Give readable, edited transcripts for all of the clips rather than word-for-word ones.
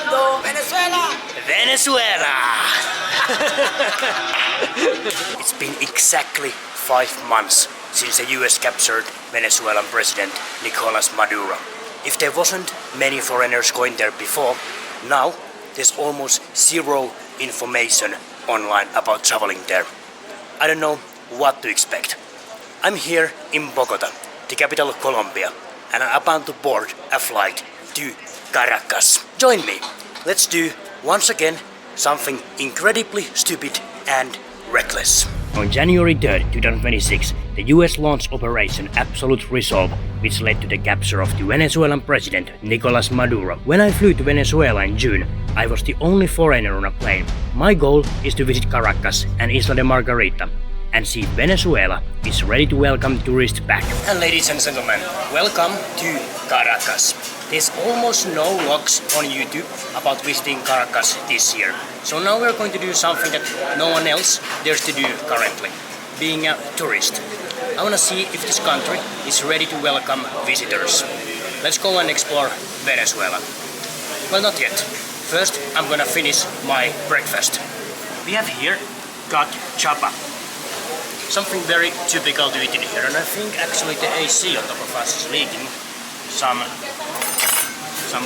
Capturando Venezuela! Venezuela! It's been exactly 5 months since the US captured Venezuelan President Nicolas Maduro. If there wasn't many foreigners going there before, now there's almost zero information online about traveling there. I don't know what to expect. I'm here in Bogota, the capital of Colombia, and I'm about to board a flight to Caracas. Join me. Let's do, once again, something incredibly stupid and reckless. On January 3rd, 2026, the US launched Operation Absolute Resolve, which led to the capture of the Venezuelan president, Nicolas Maduro. When I flew to Venezuela in June, I was the only foreigner on a plane. My goal is to visit Caracas and Isla de Margarita, and see if Venezuela is ready to welcome tourists back. And ladies and gentlemen, welcome to Caracas. There's almost no vlogs on YouTube about visiting Caracas this year. So now we're going to do something that no one else dares to do currently, being a tourist. I want to see if this country is ready to welcome visitors. Let's go and explore Venezuela. Well, not yet. First, I'm gonna finish my breakfast. We have here cachapa. Something very typical to eat in here, and I think actually the AC on top of us is leaking some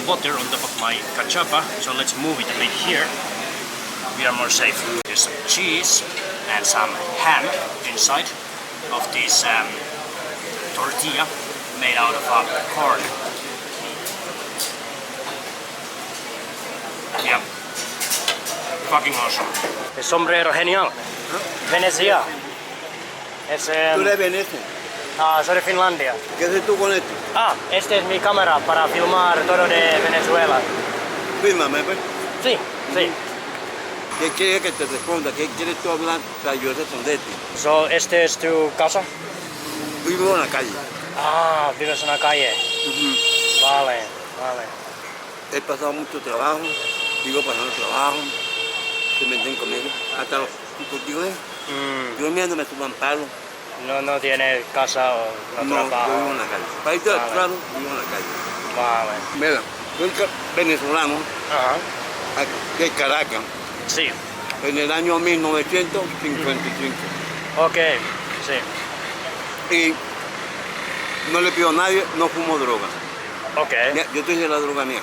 water on top of my cachapa, so let's move it a bit here. We are more safe. There's some cheese and some ham inside of this tortilla made out of corn. Yeah, fucking awesome. El sombrero genial. Venezuela. Es, ¿Tú eres Venecia? soy de Finlandia. ¿Qué haces tú con esto? Este es mi cámara para filmar todo de Venezuela. Fírmame, pues. Sí, sí. ¿Qué quieres que te responda? ¿Qué quieres tú hablar para yo responderte? So, ¿este es tu casa? Vivo en la calle. Vives en la calle. Vale, vale. He pasado mucho trabajo, sigo pasando trabajo, se meten conmigo, hasta los tipos yo me me suban palos. No tiene casa o no trabaja. Yo vivo en la calle. Para irte al claro, vivo en la calle. Vale. Mira, soy venezolano, de Caracas, Sí. en el año 1955. Ok, sí. Y no le pido a nadie, no fumo droga. Ok. Mira, yo estoy de la droga mía.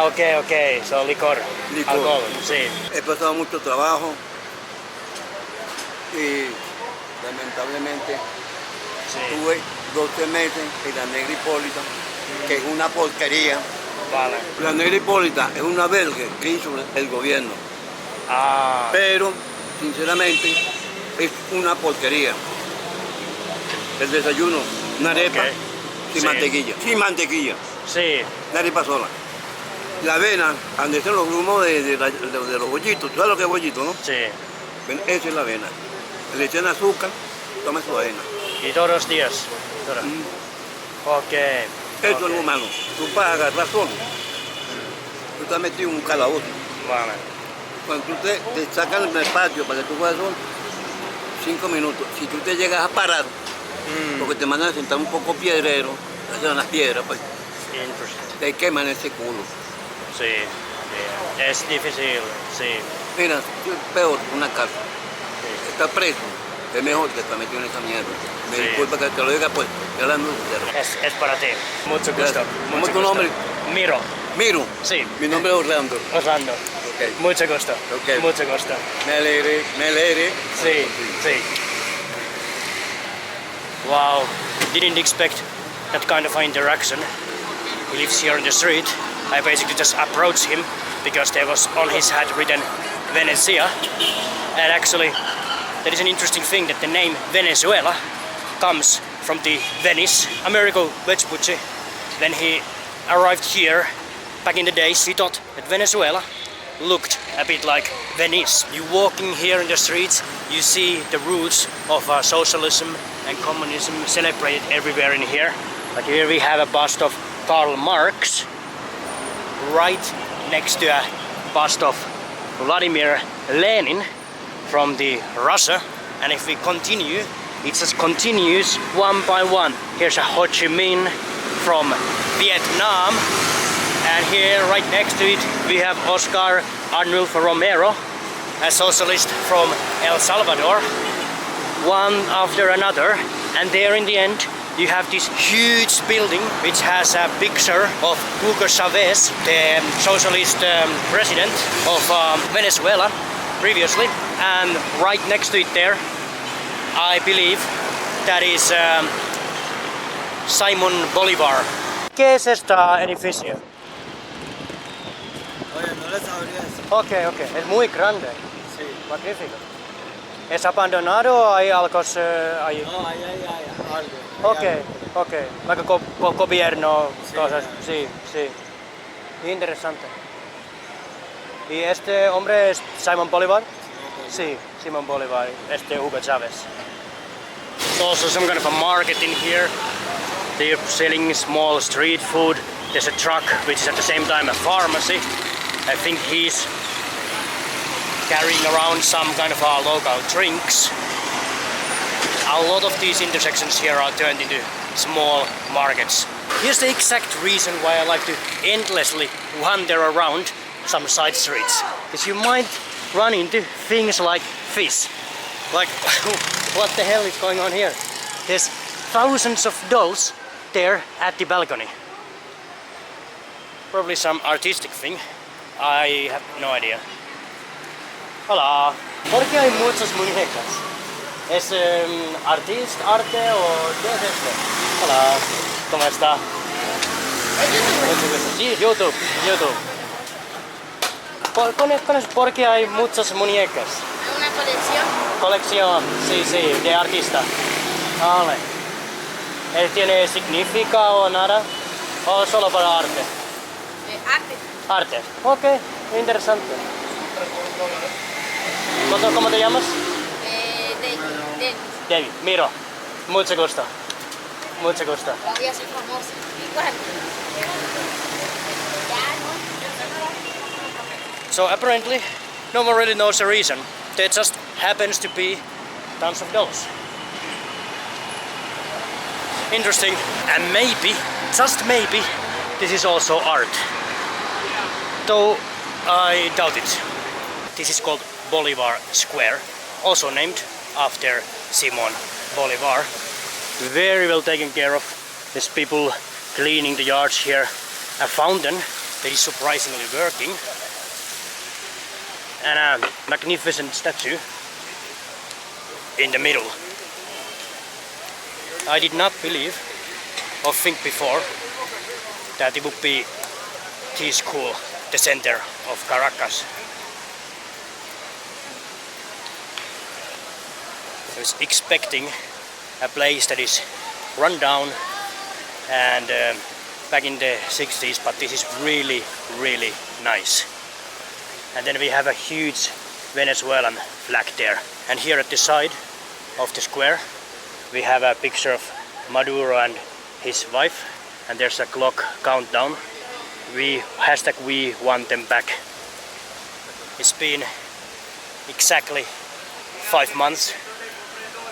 Ok. So, licor. Alcohol, sí. He pasado mucho trabajo y lamentablemente tuve 12 meses en la Negra Hipólita, que es una porquería. Vale. La Negra Hipólita es una verga que hizo el gobierno. Pero, sinceramente, es una porquería. El desayuno, una arepa sin mantequilla. Sin mantequilla. Sí. Una arepa sola. La avena, donde están los grumos de los bollitos. ¿Tú sabes lo que es bollito, no? Sí. Esa es la avena. Le echan azúcar, toma su avena. ¿Y todos los días? Ok. Esto es lo malo. Tú pagas razón. Tú estás metido en un calabozo. Vale. Cuando tú te sacan del patio para que tú puedas sol, 5 minutos. Si tú te llegas a parar, porque te mandan a sentar un poco piedrero, hacen las piedras, pues te queman ese culo. Sí. Es difícil, sí. Mira, es peor que una cárcel. Está preso, es mejor que estar metido en esa mierda. Me disculpa que te lo diga, pues, hablando de Es para ti. Mucho gusto. ¿Cómo es tu nombre? Miro. Miro. Sí. Mi nombre es Orlando. Orlando. Okay. Mucho gusto. Okay. Mucho gusto. Me alegré. Sí. Wow. Didn't expect that kind of interaction. He lives here on the street. I basically just approached him because there was on his hat written Venezuela. And actually, that is an interesting thing that the name Venezuela comes from the Venice, Amerigo Vespucci. When he arrived here back in the days, he thought that Venezuela looked a bit like Venice. You walking here in the streets, you see the roots of socialism and communism celebrated everywhere in here. Like here we have a bust of Karl Marx, right next to a bust of Vladimir Lenin from the Russia. And if we continue, it just continues one by one. Here's a Ho Chi Minh from Vietnam. And here, right next to it, we have Oscar Arnulfo Romero, a socialist from El Salvador, one after another. And there in the end, you have this huge building which has a picture of Hugo Chavez, the socialist president of Venezuela previously. And right next to it there, I believe that is Simon Bolivar. ¿Qué es esta edificio? Oye, no le sabría decir. Ok, es muy grande. Sí. Magnífico. ¿Es abandonado o hay algo ahí? No, hay algo. Ok. Like gobierno, Sí, cosas. Sí. Interesante. ¿Y este hombre es Simon Bolivar? Sí, Simon Bolivar. Este Hugo Chavez. There's also some kind of a market in here. They're selling small street food. There's a truck which is at the same time a pharmacy. I think he's carrying around some kind of local drinks. A lot of these intersections here are turned into small markets. Here's the exact reason why I like to endlessly wander around some side streets. Because you might run into things like fish. Like, what the hell is going on here? There's thousands of dolls there at the balcony. Probably some artistic thing. I have no idea. Hola. ¿Por qué hay muchas muñecas? ¿Es arte o qué es esto? Hola. ¿Cómo está? Sí, YouTube. ¿Por qué hay muchas muñecas? Una colección. Colección, sí, de artista. Vale. ¿Tiene significado o nada? ¿O solo para arte? Arte. Arte. Ok, interesante. ¿Cómo te llamas? David. Miro. Mucho gusto. Voy a ser famosa. Igual. So apparently, no one really knows the reason. There just happens to be tons of dolls. Interesting. And maybe, just maybe, this is also art. Though I doubt it. This is called Bolivar Square, also named after Simon Bolivar. Very well taken care of. There's people cleaning the yards here. A fountain that is surprisingly working. And a magnificent statue in the middle. I did not believe or think before that it would be this cool, the center of Caracas. I was expecting a place that is run down and back in the 60s, but this is really nice. And then we have a huge Venezuelan flag there. And here at the side of the square we have a picture of Maduro and his wife, and there's a clock countdown. We want them back. It's been exactly 5 months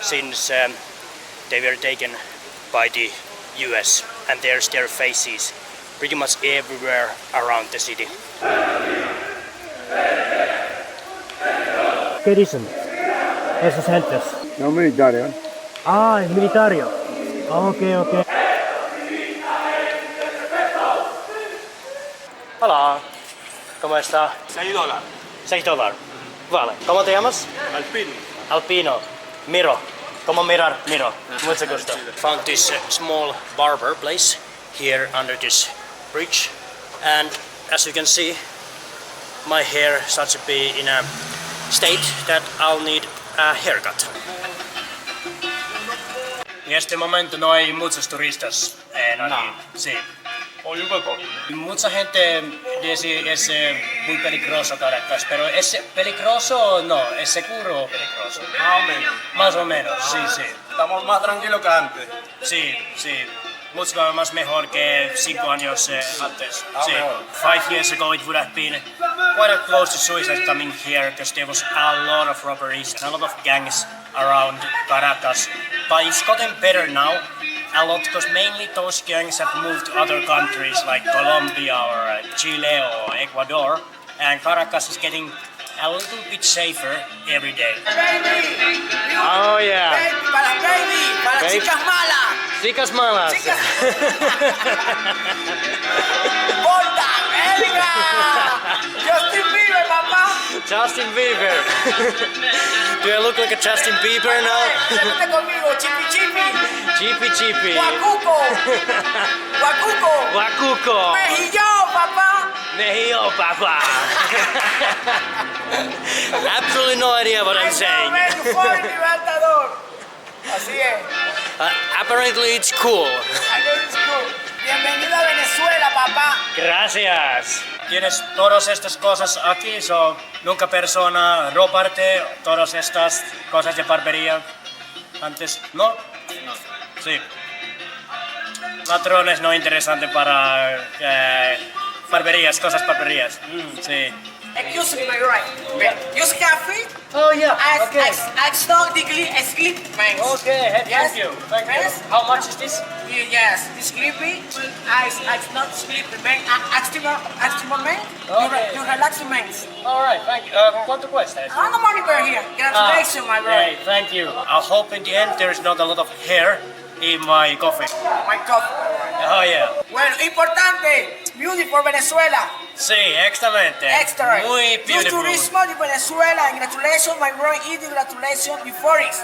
since they were taken by the US, and there's their faces pretty much everywhere around the city. ¿Qué dicen esas gentes? No militares. Ah, es militario. Ok. Hola, ¿cómo está? $6. $6. Vale. ¿Cómo te llamas? Alpino. Miro. ¿Cómo mirar? Miro. Mucho gusto. Found this small barber place here under this bridge, and as you can see, my hair starts to be in a state that I'll need a haircut. En este momento no hay muchos turistas aquí. Sí. Hoy un poco. Mucha gente dice es muy peligroso Caracas, pero ¿es peligroso o no? ¿Es seguro o peligroso? Más o menos. Más o menos, sí. Estamos más tranquilos que antes. Sí. Mucho más mejor que 5 años antes. Sí. 5 years ago it would have been quite close to suicide coming here, because there was a lot of robberies and a lot of gangs around Caracas. But it's gotten better now, a lot because mainly those gangs have moved to other countries like Colombia or Chile or Ecuador, and Caracas is getting a little bit safer every day. Oh yeah. Baby, para baby, para Baby. chicas malas. Chicas malas. Chicas. Volta, venga. Justin Bieber, papá. Justin Bieber. Do I look like a Justin Bieber now? Siéntate conmigo, chipi chipi. Chippy chippy. Guacuco. Guacuco. Wakuko. Mejillón, papá. Mejillo, papa. Absolutely no idea what I'm saying. Libertador. Así es. Apparently it's cool. Bienvenido a Venezuela, papá. Gracias. Tienes todas estas cosas aquí, so nunca persona robarte todas estas cosas de barbería antes, ¿no? Sí. Patrones no interesante para barberías, cosas barberías. Sí. Excuse me, my right. Use coffee. Oh yeah. I stole the sleep, man. Okay, Yes. thank you. Thank you. Yes. How much is this? Yes, the sleepy. I not sleepy, man. Active man. Okay. You relaxing, man. Alright, thank you. ¿Cuánto cuesta eso? I'm the money bear here. Congratulations, my Hey, right. thank you. I hope in the end there's not a lot of hair in my coffee. My coffee. Oh yeah. Bueno, importante. Beautiful Venezuela. Sí, excelente. Extra. Muy Youth beautiful. Turismo de Venezuela. Congratulations, my bro. Y congratulations, before it.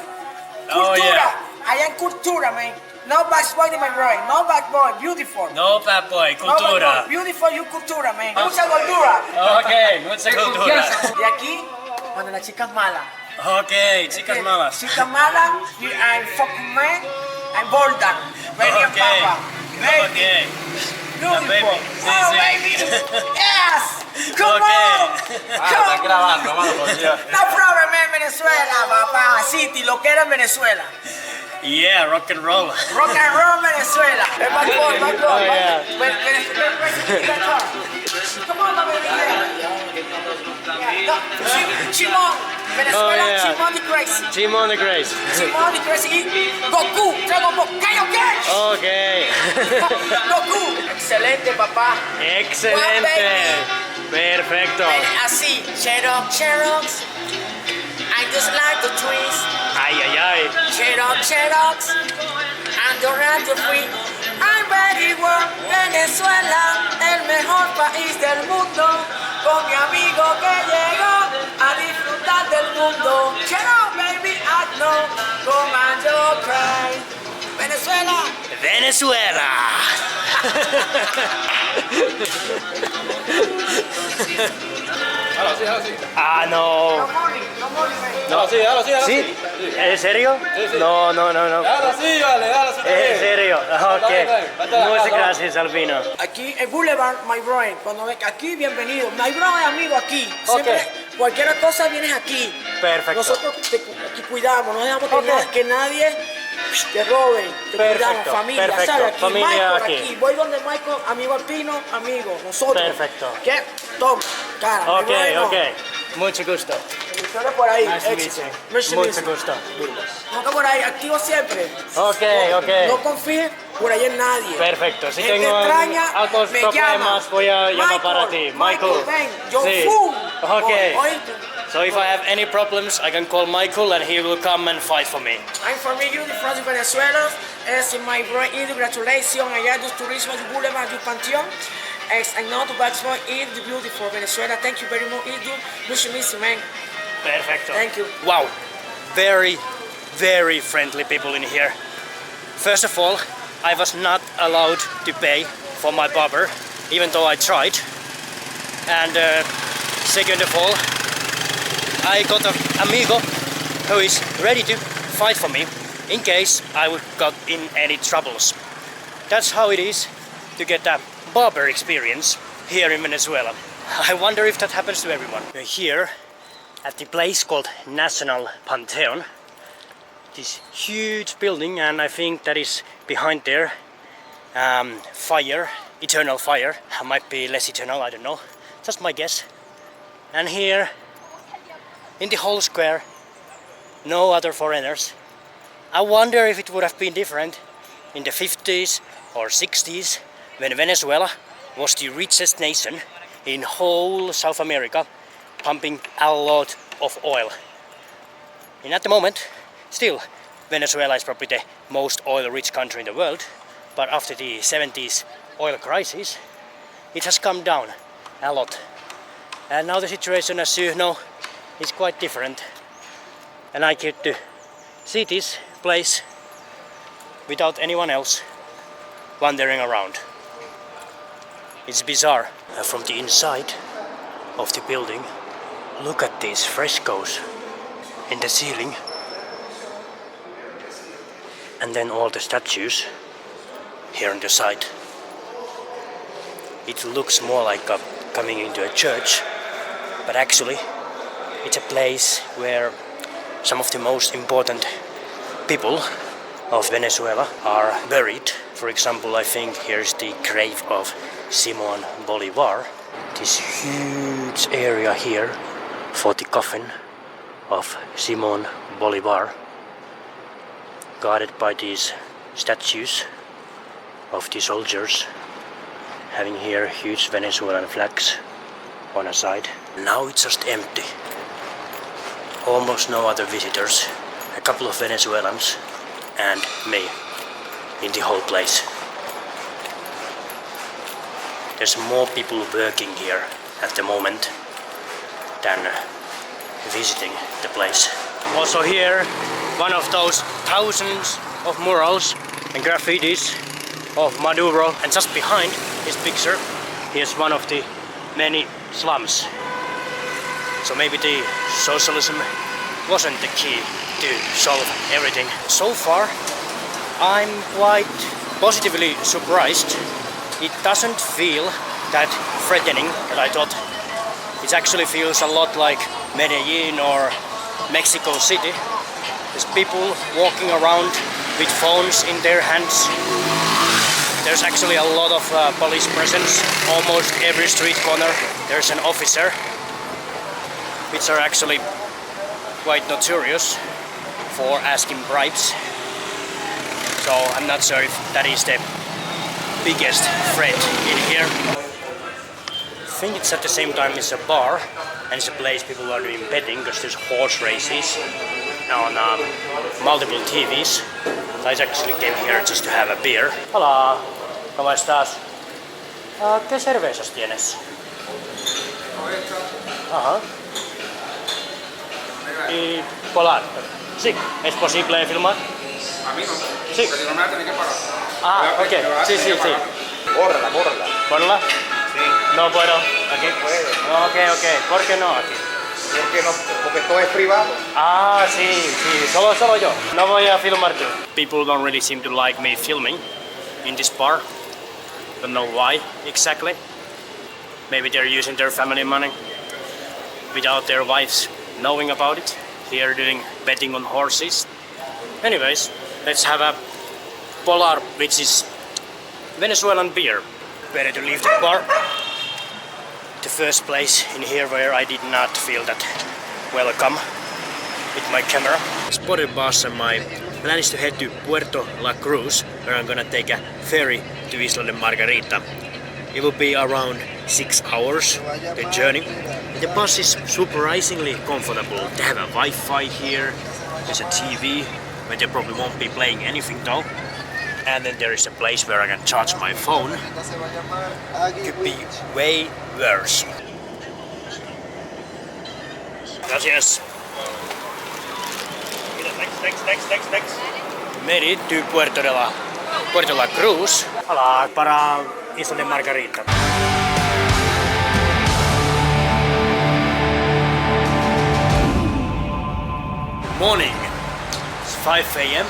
Oh, Cultura. yeah. I am cultura, man. No backboy, my bro. No backboy. Beautiful. No bad boy, No cultura. backboy. Beautiful, you cultura, man. Mucha gordura. Ok, mucha cultura. Y aquí, cuando las chicas malas. Ok, chicas malas. Chicas malas, I'm fucking man. I'm bolda. Baby and Okay. papa. Baby. Okay. Beautiful. baby. Sí, Oh, sí. baby. Yes. Come Okay. on. Estás grabando, mano, por Dios. No problem, man. Venezuela, papá. City, lo que era en Venezuela. Yeah, rock and roll. Rock and roll, Venezuela. Bad boy, bad boy. Oh, yeah. Come on, baby. Chimón. Venezuela, Oh, yeah. Chimón the Crazy. Jimon the Grace. Chimón the Crazy. Y Goku. Dragon Ball. Kaioken. Ok. Goku. Excelente, papá. Excelente. Perfecto. Así. Xerox. I just like the twins. Ay, ay, ay. Xerox. And the radio free. I'm very well. Venezuela, el mejor país del mundo. Con mi amigo que llegó a disfrutar del mundo. Xerox, baby, I know. Come on, your cry. Venezuela. Venezuela. Ahora sí, ahora sí. Ah, no. No money, man. Ahora sí, ahora sí, ahora ¿Sí? ¿En serio? Sí, sí. No. Ahora sí, vale, ahora sí. ¿En serio? Ok. Vete a la Muchas casa, gracias, Albino. Aquí en Boulevard, my bro. Cuando ve aquí, bienvenido. My bro es amigo aquí. Siempre, cualquier cosa vienes aquí. Perfecto. Nosotros aquí cuidamos, no dejamos que nadie te robe. Te cuidamos, familia, perfecto. ¿sabes? Aquí, Familia Michael, aquí. Voy donde Michael, amigo alpino, amigo. Nosotros. Perfecto. ¿Qué? Toma, cara. Ok, my bro, ok. Mucho gusto. bendiciones por ahí. Nice to meet éxito. you. Mucho Mucho gusto. No, por ahí, activo siempre. Ok, No, ok. No confíes por ahí en nadie. Perfecto. Si Él te tengo extraña, otros me problemas, llama. voy a llamar para ti. Michael, ven, yo Sí. full. Ok. Oíste. So if I have any problems, I can call Michael and he will come and fight for me. I'm from you, the France, Venezuela. Es my bro, congratulations. Allá Youth Turismo, de Bolivar Pantheon. And now to Backsport, the beautiful Venezuela. Thank you very much, Idu. Mucho missing, man. Perfecto. Thank you. Wow. Very, very friendly people in here. First of all, I was not allowed to pay for my barber, even though I tried. And second of all, I got an amigo who is ready to fight for me in case I would got in any troubles. That's how it is to get a barber experience here in Venezuela. I wonder if that happens to everyone. We're here at the place called National Pantheon. This huge building, and I think that is behind there fire, eternal fire. Might be less eternal, I don't know. Just my guess. And here in the whole square, no other foreigners. I wonder if it would have been different in the 50s or 60s when Venezuela was the richest nation in whole South America, pumping a lot of oil. And at the moment, still, Venezuela is probably the most oil-rich country in the world, but after the 70s oil crisis, it has come down a lot. And now the situation, as you know, is quite different. And I get to see this place without anyone else wandering around. It's bizarre. From the inside of the building, look at these frescoes in the ceiling. And then all the statues here on the side. It looks more like coming into a church, but actually it's a place where some of the most important people of Venezuela are buried. For example, I think here's the grave of Simon Bolivar. This huge area here for the coffin of Simon Bolivar, guarded by these statues of the soldiers, having here huge Venezuelan flags on a side. Now it's just empty. Almost no other visitors. A couple of Venezuelans and me in the whole place. There's more people working here at the moment than visiting the place. Also here, one of those thousands of murals and graffitis of Maduro, and just behind his picture, here's one of the many slums. So maybe the socialism wasn't the key to solve everything. So far, I'm quite positively surprised. It doesn't feel that threatening that I thought. It actually feels a lot like Medellin or Mexico City. There's people walking around with phones in their hands. There's actually a lot of police presence. Almost every street corner there's an officer, which are actually quite notorious for asking bribes. So I'm not sure if that is the biggest threat in here. I think it's at the same time it's a bar and it's a place people are doing betting because there's horse races on multiple TVs. So I actually came here just to have a beer. Hola, ¿cómo estás? ¿Qué cervezas tienes? Ajá. Y polar. Sí, ¿es posible filmar? A mí no. Sí. Porque si no me va a tener que parar. Ah, ok. Sí, sí, sí. Bórrala, bórrala. ¿Ponla? Sí. No puedo. Aquí. Puede. Ok. ¿Por qué no aquí? Porque no, porque todo es privado. Ah, sí. Solo yo. No voy a filmar tú. People don't really seem to like me filming in this bar. Don't know why exactly. Maybe they're using their family money without their wives knowing about it. Here doing betting on horses. Anyways, let's have a Polar, which is Venezuelan beer. Better to leave the bar. The first place in here where I did not feel that welcome with my camera. Spotted bus, and my plan is to head to Puerto La Cruz, where I'm gonna take a ferry to Isla de Margarita. It will be around 6 hours, the journey. The bus is surprisingly comfortable. They have a Wi-Fi here, there's a TV, but they probably won't be playing anything though. And then there is a place where I can charge my phone. Could be way worse. Gracias. Next. Made it to Puerto La Cruz. Hola, para Isla de Margarita. Morning. It's 5 a.m.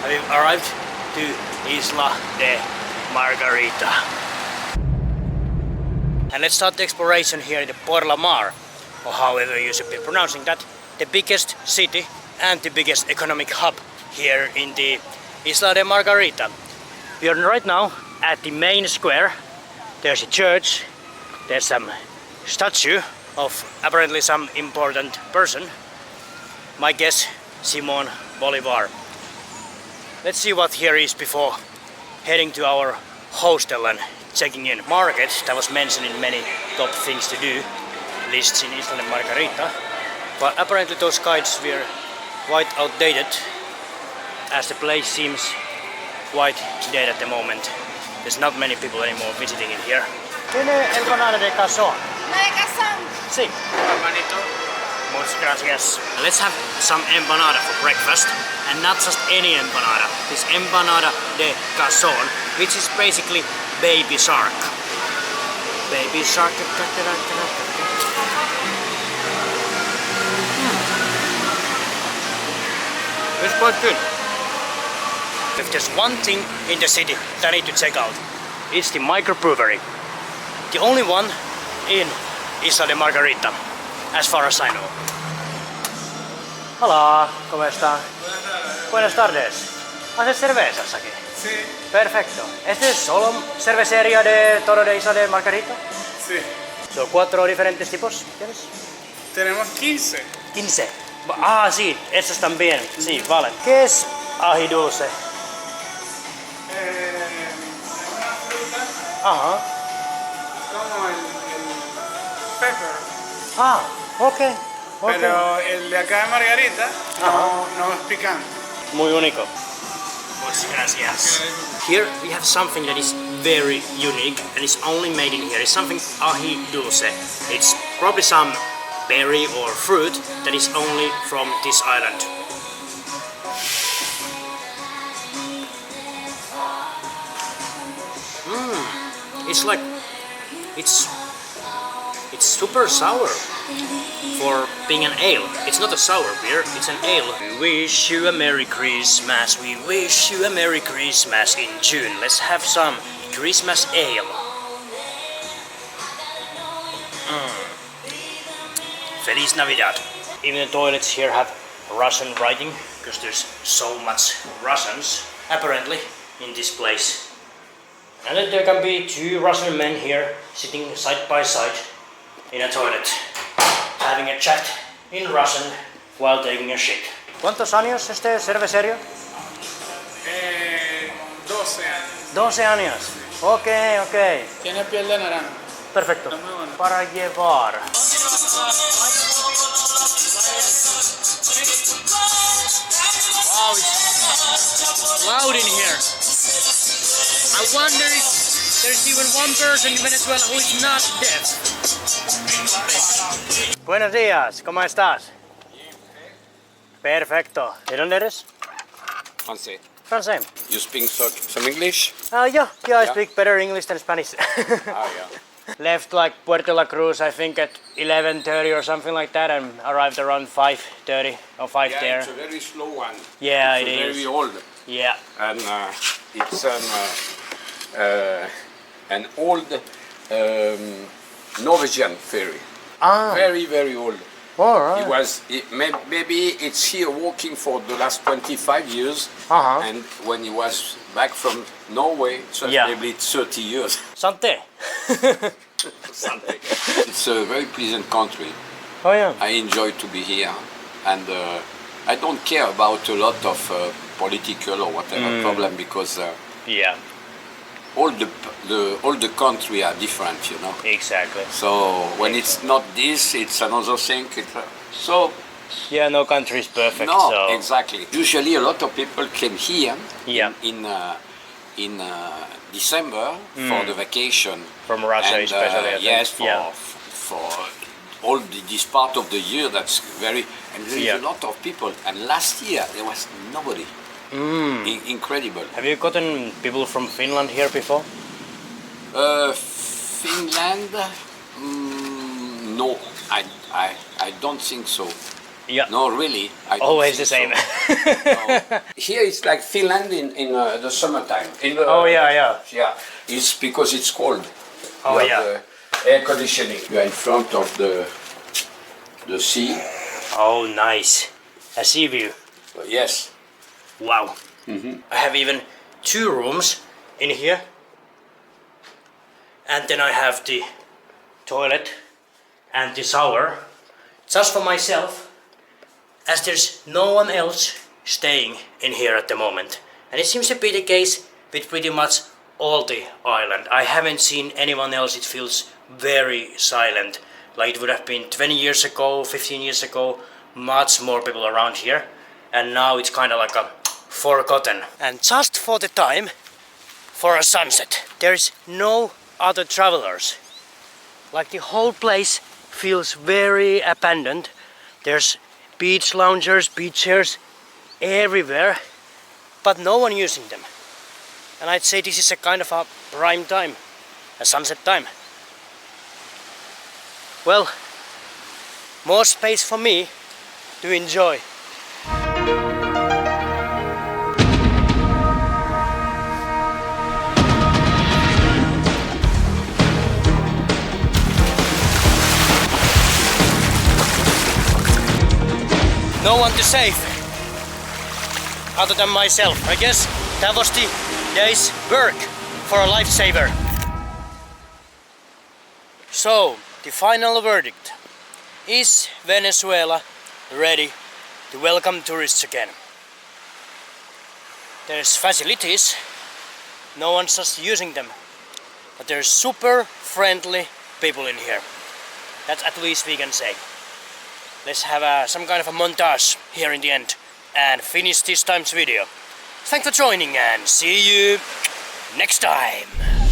I've arrived to Isla de Margarita. And let's start the exploration here in the Por la Mar, or however you should be pronouncing that, the biggest city and the biggest economic hub here in the Isla de Margarita. We are right now at the main square. There's a church, there's some statue of apparently some important person. My guess, Simon Bolivar. Let's see what here is before heading to our hostel and checking in. Market, that was mentioned in many top things to do lists in Isla de Margarita. But apparently those guides were quite outdated, as the place seems quite dead at the moment. There's not many people anymore visiting in here. ¿Tiene empanada de cazón? ¿No de cazón? Sí. Muchas gracias. Let's have some empanada for breakfast, and not just any empanada. This empanada de cazón, which is basically baby shark. Baby shark. It's quite good. If there's one thing in the city that I need to check out, it's the microbrewery. The only one in Isla de Margarita, as far as I know. Hola, ¿cómo está? Buenas tardes. ¿Haces cervezas aquí? Sí, Perfecto. ¿Este es solo cervecería de todo de Isla de Margarita? sí. ¿Son 4 diferentes tipos? ¿Tienes? Tenemos 15. 15. Ah, sí, estos también. Sí, vale. ¿Qué es ají dulce? Una fruta Ajá. como el pepper. Ah, ok. Pero el de acá de Margarita no es picante. Muy único. Muchas gracias. Here we have something that is very unique and is only made in here. It's something ají dulce. It's probably some berry or fruit that is only from this island. It's like it's super sour for being an ale. It's not a sour beer, it's an ale. We wish you a Merry Christmas, we wish you a Merry Christmas in June. Let's have some Christmas ale. Feliz Navidad. Even the toilets here have Russian writing, because there's so much Russians, apparently, in this place. And then there can be 2 Russian men here, sitting side by side in a toilet, having a chat in Russian while taking a shit. ¿Cuántos años este cervecerio? 12 años. 12 años. Ok, ok. Tiene piel de naranja. Perfecto. Está muy bueno. Para llevar. Wow, it's loud in here. I wonder if there's even one person in Venezuela who is not deaf. Buenos días, ¿cómo estás? Perfecto. ¿De dónde eres? Francés. Francés. You speak some English? Yeah, I speak better English than Spanish. Ah, yeah. Left like Puerto La Cruz, I think at 11:30 or something like that, and arrived around 5:30 or 5 Yeah, there. it's a very slow one. Yeah, it's it is. very old. Yeah. And it's an old Norwegian ferry. Ah. Very, very old. All right. Maybe it's here working for the last 25 years, and when he was back from Norway, so maybe 30 years. Santé. Something. It's a very pleasant country. Oh yeah. I enjoy to be here, and I don't care about a lot of political or whatever problem, because Yeah. all the country are different, you know. Exactly. So when it's not this, it's another thing. So Yeah, no country is perfect. no, so. exactly. Usually a lot of people came here Yeah. in December for the vacation. From Russia, And, especially. I think. yes, Yeah. for all this part of the year. That's very, and there is Yeah. a lot of people. And last year there was nobody. Incredible. Have you gotten people from Finland here before? Finland? No, I don't think so. Yeah. No, really. I don't Always the think same. so. No. Here it's like Finland in the summertime. Oh yeah. Yeah, it's because it's cold. Oh, You have yeah. the air conditioning. You are in front of the sea. Oh nice. A sea view. Yes. Wow. I have even 2 rooms in here. And then I have the toilet and the shower just for myself, as there's no one else staying in here at the moment. And it seems to be the case with pretty much all the island. I haven't seen anyone else. It feels very silent. Like it would have been 20 years ago, 15 years ago, much more people around here. And now it's kind of like a forgotten. And just for the time, for a sunset, there's no other travelers. Like the whole place feels very abandoned. There's beach loungers, beach chairs everywhere, but no one using them. And I'd say this is a kind of a prime time, a sunset time. Well, more space for me to enjoy. No one to save, other than myself. I guess that was the day's work for a lifesaver. So, the final verdict. Is Venezuela ready to welcome tourists again? There's facilities, no one's just using them, but there's super friendly people in here. That's at least we can say. Let's have some kind of a montage here in the end and finish this time's video. Thanks for joining and see you next time.